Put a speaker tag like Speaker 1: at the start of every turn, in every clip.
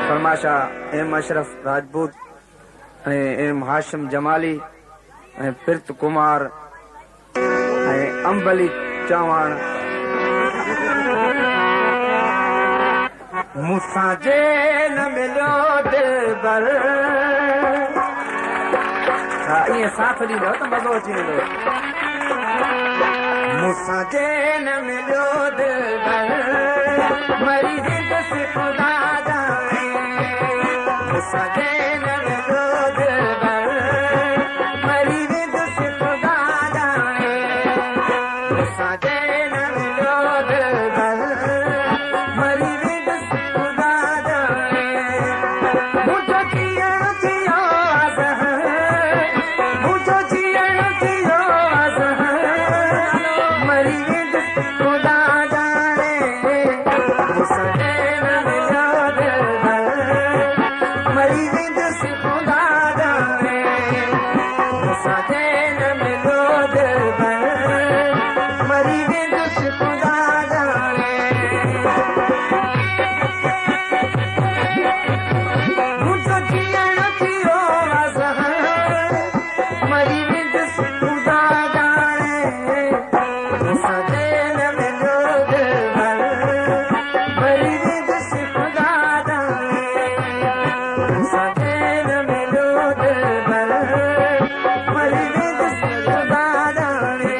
Speaker 1: फरमाशा M Ashraf Rajput, M Hashim Jamali, प्रीत कुमार, अंबली चौहान। मूंसां जे न मिलियो दिलबर, ईअं साथ ॾींदो त मज़ो अची वेंदो। मूंसां जे न मिलियो दिलबर, मरी वेंदुसि ख़ुदा जाने। मूंसां जे न मिलियो दिलबर, मरी वेंदुसि ख़ुदा जाने। मूंसां जे न मिलियो दिलबर, मरी वेंदुसि ख़ुदा जाने। मुंहिंजो जीअण थियो अज़हर, मुंहिंजो जीअण थियो अज़हर, मरी वेंदुसि ख़ुदा जाने। मूंसां जे न मिलियो दिलबर, मरी वेंदुसि ख़ुदा जाने। मूंसां जे न मिलियो दिलबर, मरी वेंदुसि ख़ुदा जाने। मुंहिंजो जीअण थियो अज़हर, मरी वेंदुसि ख़ुदा जाने। मूंसां जे न मिलियो दिलबर, मरी वेंदुसि ख़ुदा जाने। मूंसां जे न मिलियो दिलबर, मरी वेंदुसि ख़ुदा जाने।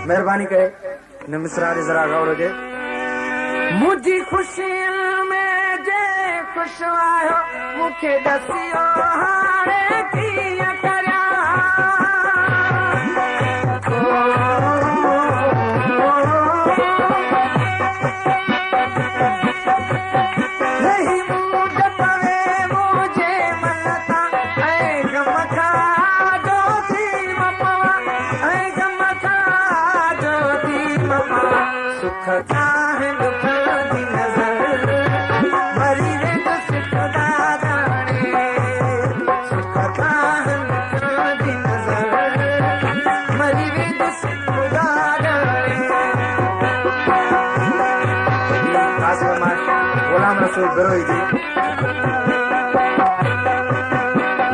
Speaker 1: महिरबानी करे हिन मिसरा ते ज़रा गौर हुजे। मुंहिंजी ख़ुशियुनि में जे ख़ुशि आहियो, मूंखे ॾसियो हाणे कीअं करियां। रही मूड पवे मुंहिंजे मन तां, ऐं गम खां जो थी म पवां, ऐं गम खां जो थी म पवां। सुख चाहे दुख जी नज़र, मरी वेंदुसि ख़ुदा जाने। सुख चाहे दुख जी नज़र, मरी वेंदुसि ख़ुदा जाने। ख़ासि फरमाइश ग़ुलाम रसूल बिरोही जी।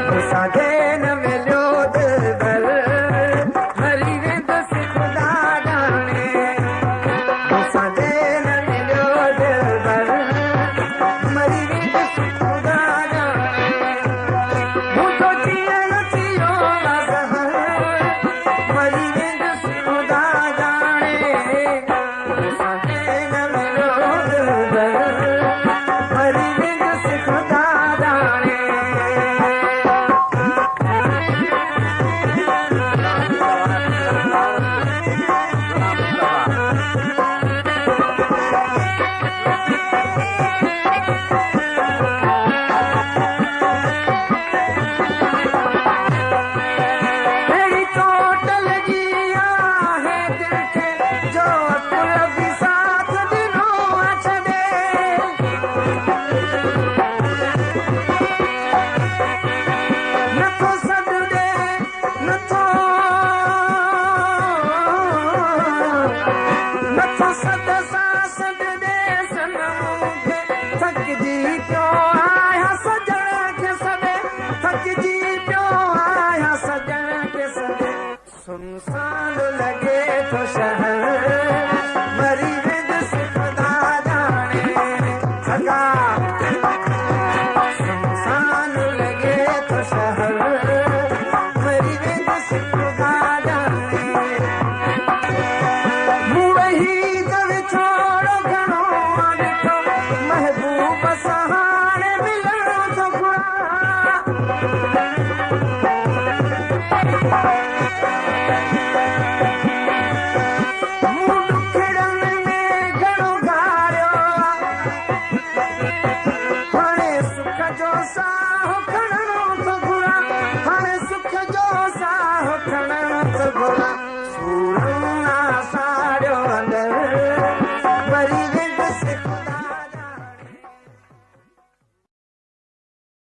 Speaker 1: मूंसां जे न मिलियो दिलबर, मरी वेंदुसि ख़ुदा जाने। मूंसां जे न मिलियो दिलबर, मरी वेंदुसि ख़ुदा जाने। मुंहिंजो जीअण थियो अज़हर, मरी वेंदुसि ख़ुदा जाने। मूंसां जे न मिलियो दिलबर, मरी वेंदुसि ख़ुदा जाने। अहिड़ी चोट लॻी आहे दिल खे, जो अकुल बि साथ ॾिनो छॾे। नथो सॾ ॾे, नथो सॾ सां सॾ ॾे सनम खे। थकिजी पियो आहियां सजण खे सॾे, थकिजी पियो आहियां सजण खे सॾे। सुनसान लॻे थो शहर, मरी वेंदुसि ख़ुदा जाने। थका सुनसान लॻे थो शहर, मरी वेंदुसि ख़ुदा जाने। मूं वही जब छोड़ो घणो ॾिठो, महबूब सां हाणे मिलण थो घुरां। मूं ॾुखड़नि में घणो घारियो,